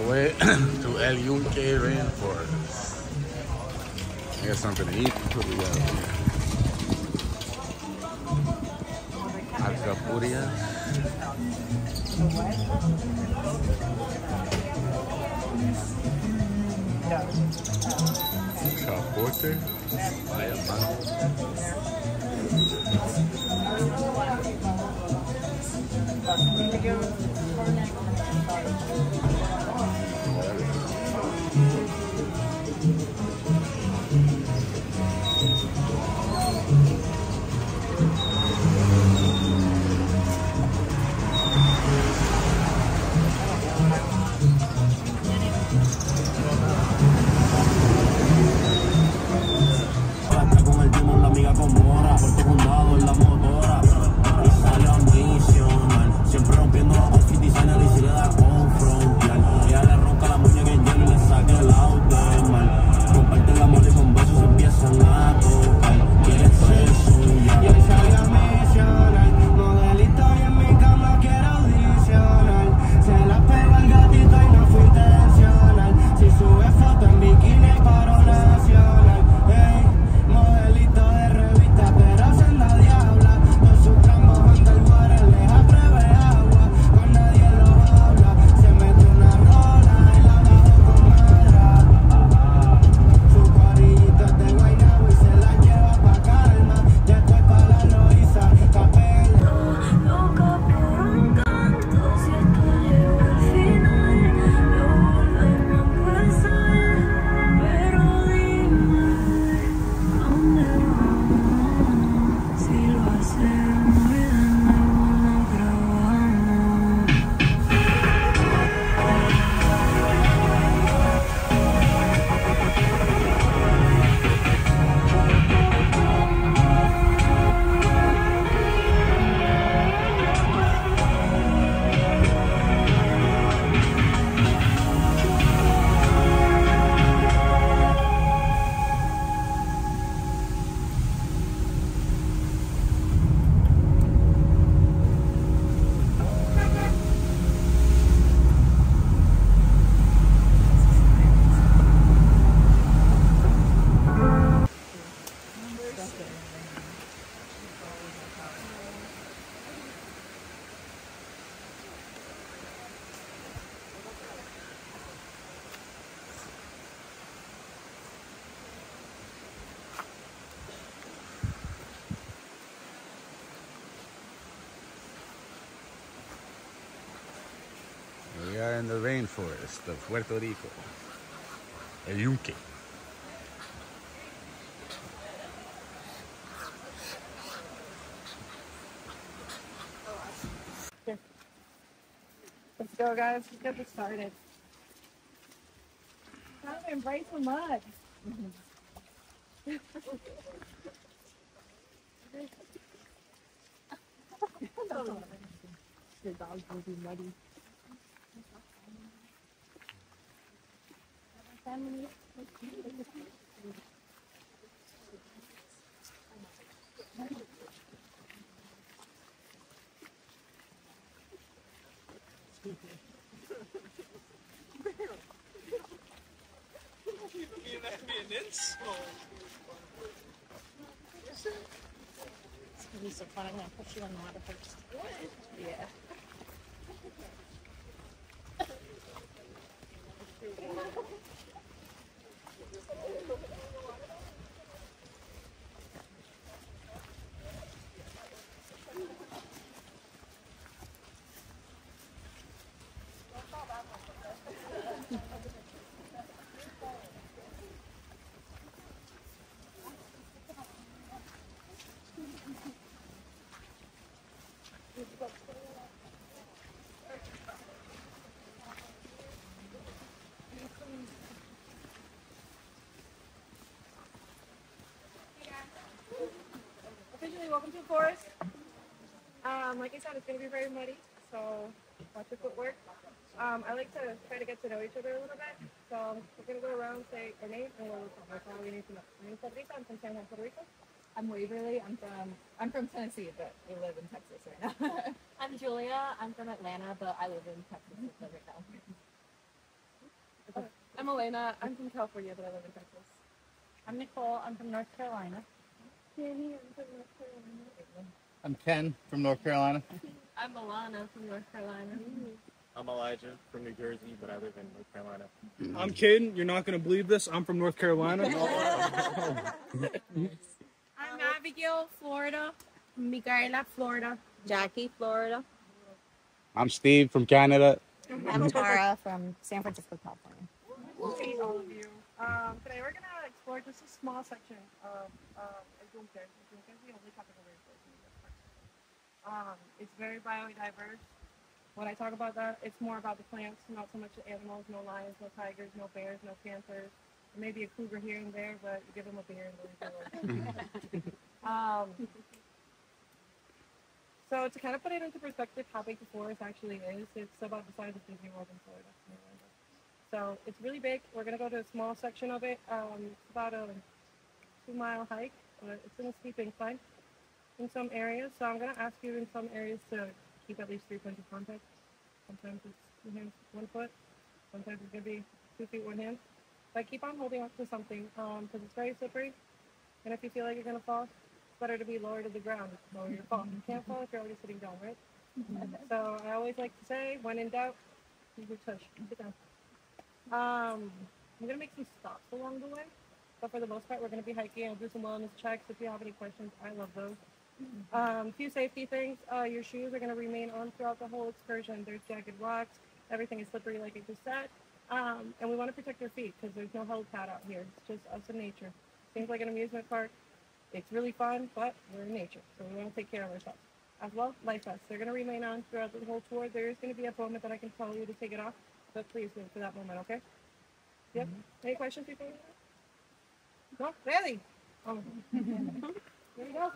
way to El Yunque rainforest. I got something to eat. What do we got here? Alcapurias. Chapote. Vaya mano. We are in the rainforest of Puerto Rico, El Yunque. Let's go, guys. Let's get this started. Time to embrace the mud. Your dog will be muddy. Family. It's gonna be so fun. I'm gonna put you in the water first. Yeah. Officially, welcome to the forest. Like I said, it's going to be very muddy, so watch your footwork. I like to try to get to know each other a little bit, so we're going to go around, say our name, and that's all we need to know. My name's Puerto Rico. I'm from San Juan, Puerto Rico. I'm Waverly. I'm from Tennessee, but we live in Texas right now. I'm Julia. I'm from Atlanta, but I live in Texas right now. I'm Elena. I'm from California, but I live in Texas. I'm Nicole. I'm from North Carolina. Danny, I'm from North Carolina. I'm Ken from North Carolina. I'm Alana from North Carolina. I'm Elijah from New Jersey, but I live in North Carolina. I'm Caden. You're not going to believe this. I'm from North Carolina. I'm Abigail, Florida. Micaela, Florida. Jackie, Florida. I'm Steve from Canada. I'm Tara from San Francisco, California. Hey, all of you. Today we're gonna explore just a small section of Yunque. Yunque is the only tropical rainforest in the US. It's very biodiverse. When I talk about that, it's more about the plants, not so much the animals. No lions, no tigers, no bears, no panthers. Maybe a cougar here and there, but you give them a beer and they'll leave it alone. So to kind of put it into perspective, how big the forest actually is, it's about the size of Disney World in Florida. So it's really big. We're gonna go to a small section of it. It's about a 2-mile hike, but it's in a steep incline in some areas. So I'm gonna ask you in some areas to keep at least 3 points of contact. Sometimes it's 2 hands, 1 foot. Sometimes it's gonna be 2 feet, 1 hand. But keep on holding on to something because it's very slippery. And if you feel like you're gonna fall, it's better to be lower to the ground so you fall. You can't fall if you're already sitting down, right? So I always like to say, when in doubt, use your tush. Sit down. I'm gonna make some stops along the way, but for the most part, we're gonna be hiking. I'll do some wellness checks if you have any questions. I love those. A few safety things. Your shoes are gonna remain on throughout the whole excursion. There's jagged rocks. Everything is slippery, like I just said. And we want to protect your feet because there's no helipad out here. It's just us in nature. Seems like an amusement park. It's really fun, but we're in nature, so we want to take care of ourselves. As well, life vests. They're gonna remain on throughout the whole tour. There is gonna be a moment that I can tell you to take it off. But please wait for that moment, okay? Yep. Any questions before we go? No? Really? Oh. There you go.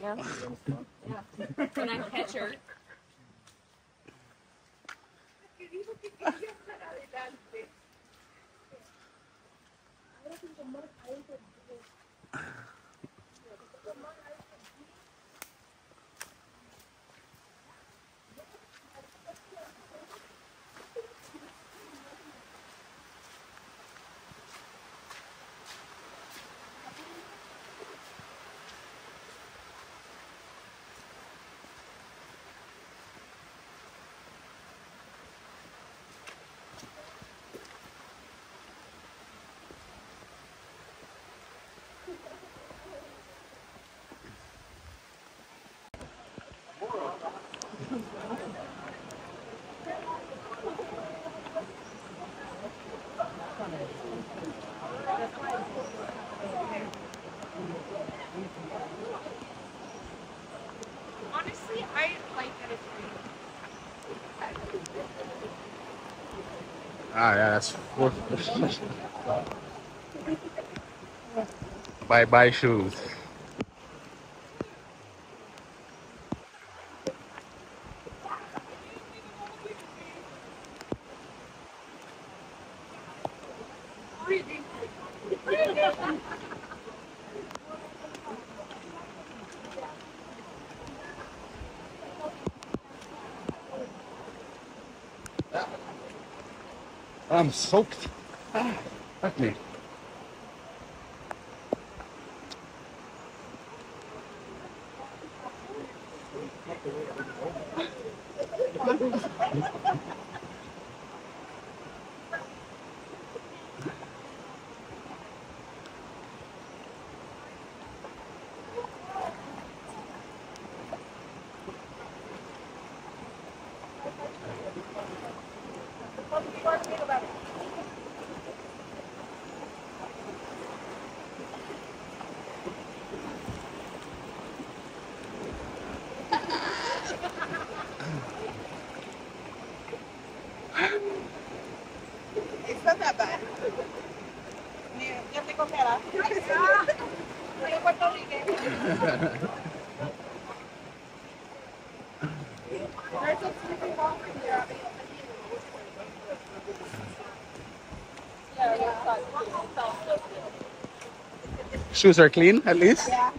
Yeah. Can I catch her? Honestly, I like that it's green. Ah, yeah, that's bye-bye shoes. I'm soaked. Fuck me. It's not that bad. Ya te comerás. Soy puertorriqueña. There's a sleeping ball right here. Shoes are clean, at least. Yeah.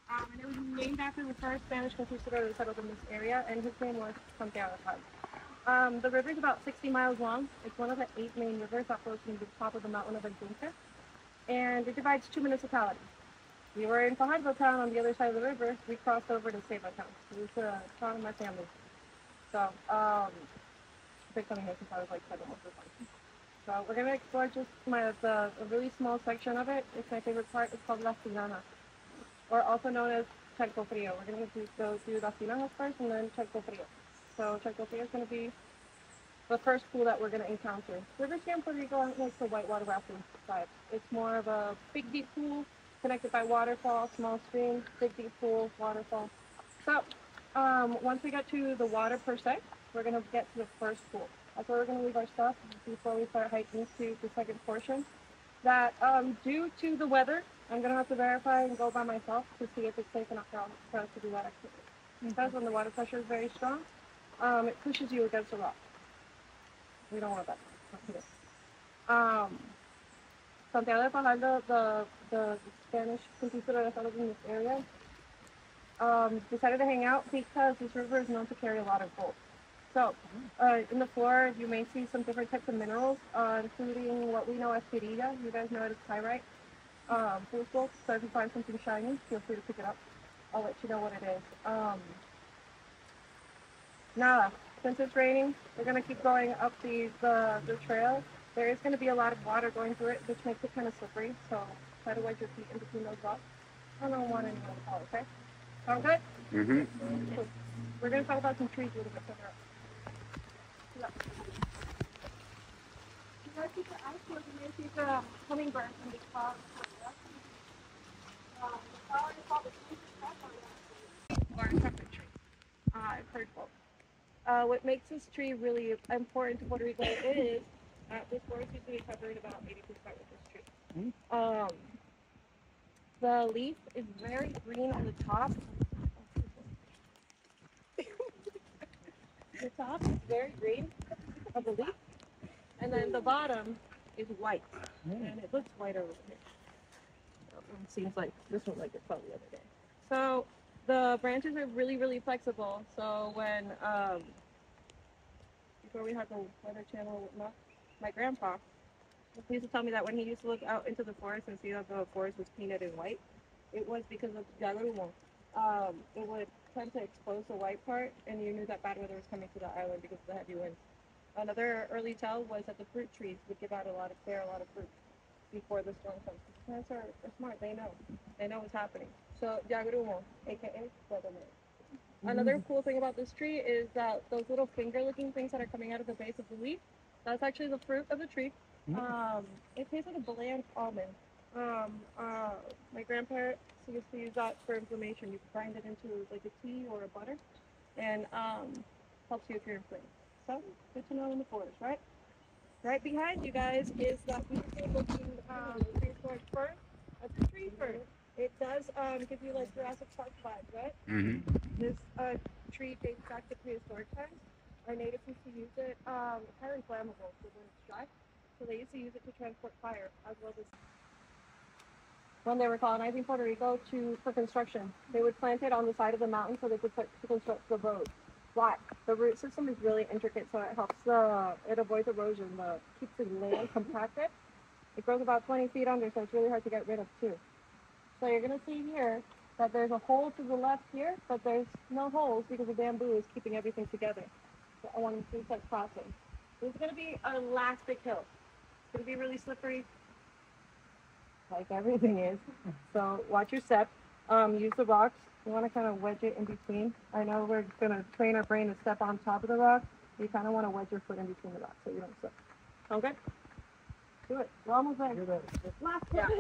And it was named after the first Spanish conquistador that settled in this area, and his name was Santiago. The river is about 60 miles long. It's one of the 8 main rivers that flows from the top of the mountain of Yunque, and it divides 2 municipalities. We were in Fajardo town on the other side of the river. We crossed over to Ceiba town. It was a town of my family. So, been coming here since I was like 7 months old. So we're gonna explore just a really small section of it. It's my favorite part. It's called Las Tinajas, or also known as Charco Frio. We're gonna go through Las Tinajas first and then Charco Frio. So Charco Frio is gonna be the first pool that we're gonna encounter. Rivers here in Puerto Rico aren't like the whitewater rafting side. It's more of a big deep pool connected by waterfall, small stream, big deep pool, waterfall. So once we get to the water per se, we're gonna get to the first pool. That's where we're gonna leave our stuff before we start hiking to the second portion. That due to the weather, I'm gonna have to verify and go by myself to see if it's safe enough for us to do that activity. Because when the water pressure is very strong, it pushes you against the rock. We don't want that. Not today. Santiago de Fajardo, the Spanish conquistador that settled in this area, decided to hang out because this river is known to carry a lot of gold. So, in the floor, you may see some different types of minerals, including what we know as pirilla. You guys know it as pyrite. Gold. So if you find something shiny, feel free to pick it up. I'll let you know what it is. Nada. Since it's raining, we're gonna keep going up the trail. There is gonna be a lot of water going through it, which makes it kind of slippery. So try to wedge your feet in between those rocks. I don't want anyone to fall. Okay? Sound good? Cool. We're gonna talk about some trees a little bit further up. You guys keep your eyes closed and you see the hummingbird from the cloud. The flower is called the or a chocolate tree. I've heard both. What makes this tree really important to Puerto Rico is this forest used to be covered about 80% with this tree. The leaf is very green on the top. The top is very green of the leaf, and then the bottom is white, and it looks white over here. It seems like this one like it fell the other day. So the branches are really, really flexible. So when before we had the Weather Channel and whatnot, my grandpa he used to tell me that when he used to look out into the forest and see that the forest was painted in white, it was because of Yagurumo. It would tend to expose the white part, and you knew that bad weather was coming to the island because of the heavy winds. Another early tell was that the fruit trees would give out a lot of fruit before the storm comes. Plants are smart; they know what's happening. So Yagurumo, aka weatherman. Another cool thing about this tree is that those little finger-looking things that are coming out of the base of the leaf, that's actually the fruit of the tree. It tastes like a bland almond. My grandparents used to use that for inflammation. You can grind it into like a tea or a butter, and helps you if you're inflamed. So good to know in the forest, right? Right behind you guys is that beautiful-looking prehistoric fern. That's a tree fern. It does give you like Jurassic Park vibes, right? This tree dates back to prehistoric times. Our natives used to use it. It's kind of inflammable, so when it's dry, so they used to use it to transport fire as well as. when they were colonizing Puerto Rico for construction. They would plant it on the side of the mountain so they could to construct the road. Why? The root system is really intricate, so it helps it avoids erosion, keeps the land compacted. It grows about 20 feet under, so it's really hard to get rid of too. So you're gonna see here that there's a hole to the left here, but there's no holes because the bamboo is keeping everything together. So I want to start crossing. This is gonna be our last big hill. It's gonna be really slippery, like everything is. So watch your step. Use the rocks. You want to kind of wedge it in between. I know we're gonna train our brain to step on top of the rock. You kind of want to wedge your foot in between the rocks so you don't slip. Okay? Do it. We're almost there. Last one.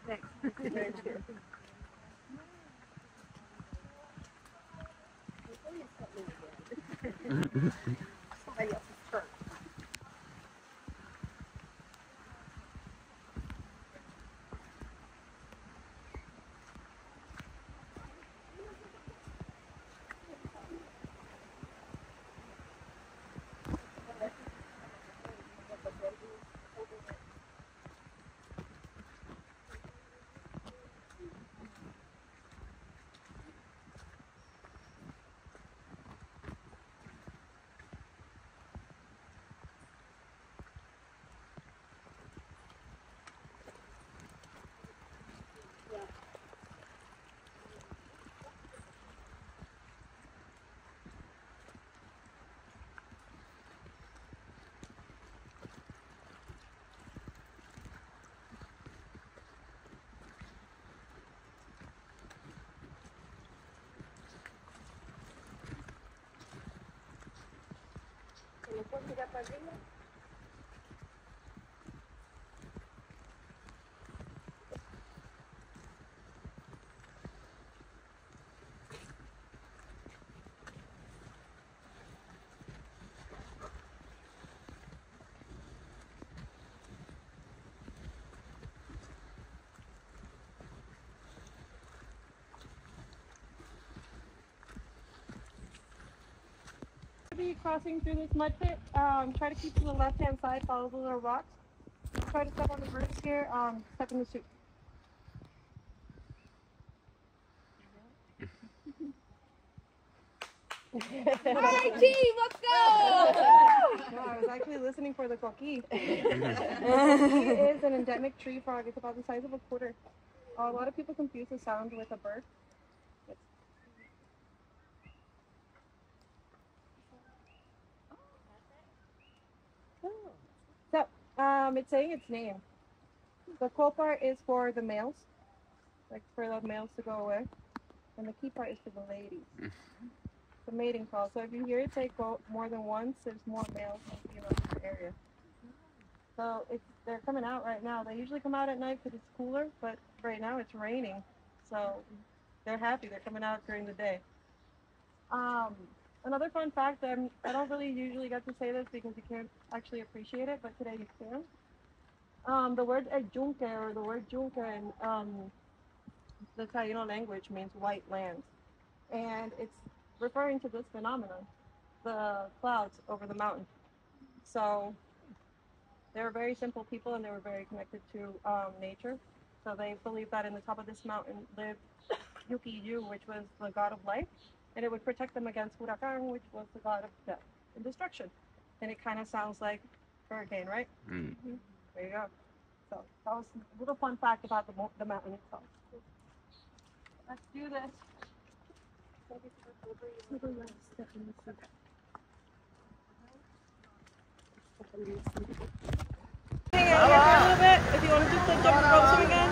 Thanks. Somebody else's turn. Be crossing through this mud pit. Try to keep to the left-hand side, follow the little rocks. Try to step on the roots here, step in the soup. Alright, team, let's go! No, I was actually listening for the coqui. Coqui is an endemic tree frog. It's about the size of a quarter. A lot of people confuse the sound with a bird. So, it's saying its name. The cool part is for the males, like for the males to go away, and the key part is for the ladies. The mating call. So if you hear it say go more than once, there's more males than females in the area. So they're coming out right now. They usually come out at night because it's cooler, but right now it's raining, so they're happy. They're coming out during the day. Another fun fact, I don't really usually get to say this because you can't actually appreciate it, but today you can. The word Yunque, or the word Yunque in the Taino language, means white land. And it's referring to this phenomenon, the clouds over the mountain. So they were very simple people and they were very connected to nature. So they believed that in the top of this mountain lived Yuki-Yu, which was the god of life. And it would protect them against Huracan, which was the god of death and destruction. And it kind of sounds like hurricane, right? Mm-hmm. There you go. So that was a little fun fact about the mountain itself. Let's do this. Hang out here for a little bit. If you want to do flip jump or rope swim again,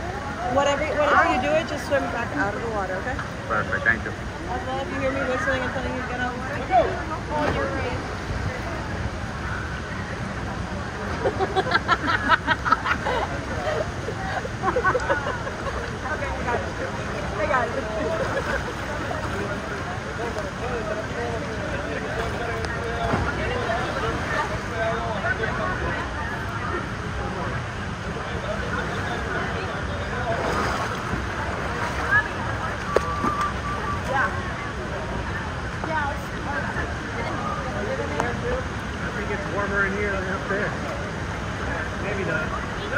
whatever you do it, just swim back out of the water, okay? Perfect, thank you. As well, if you hear me whistling and telling you to get out of the water, go! Oh, you're right. Okay, I got it. Warmer in here than up there. Maybe not. I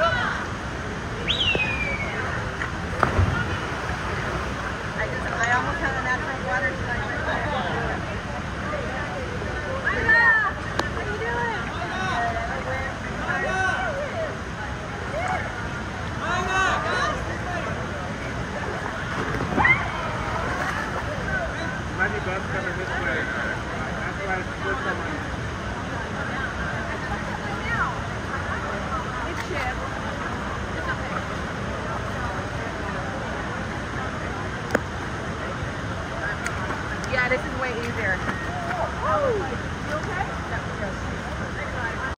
almost had a natural water slide right there. How you doing? Might be best coming this way. That's why it's good for my... It's shit. It's okay. Yeah, this is way easier. Oh, you okay? That was good.